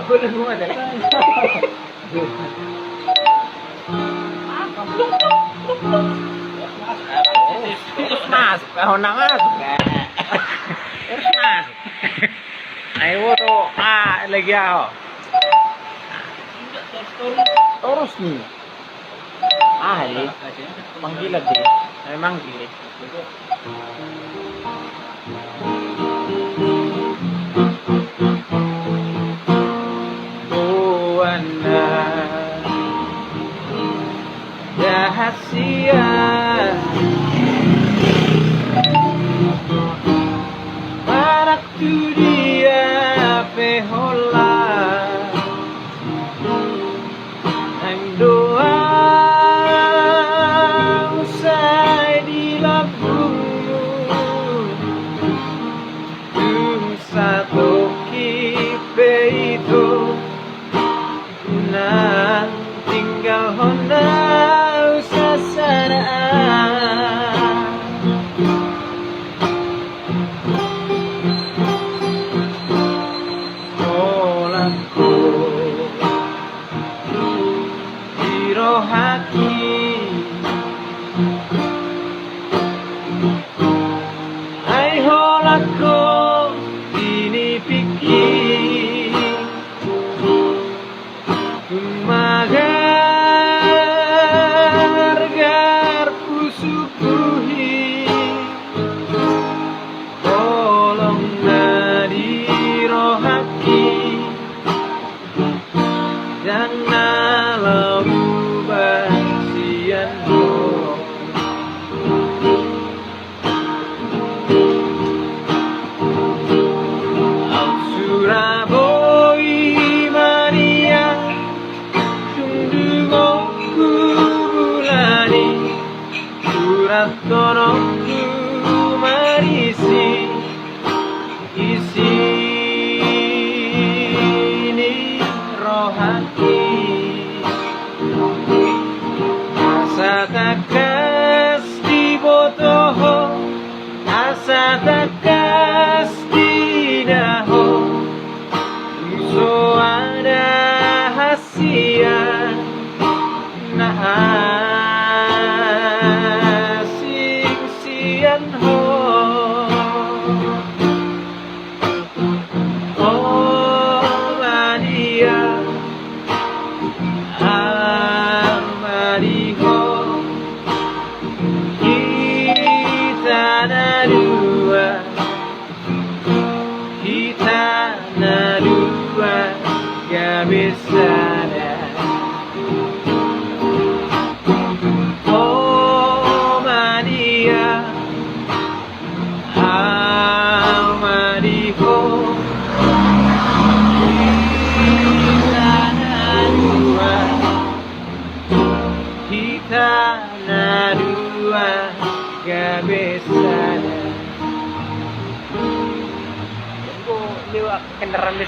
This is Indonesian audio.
Boleh gua deh. Mas, kau nak masuk mas. Ayo tuh, lagi ako. Terus nih. Ali, manggilag deh. Ay manggilag. Buana rahasia barak tu dia pehola ang doa usai dilabungmu kung satu kipe itu na tinggal hona usasaraan olaku biro hati ay holaku ini pikir magar pusukuhi tolong dari rohaki jangan lupa sianmu Surabaya Maria surat tolongku marisi isi ini rohati asa takas di botoho asa takas di daho so ada hasia nah ho Maria Mariho kita nadua gak bisa dah. Oh Maria Mariho kita nadua gak bisa dah. Kendaraan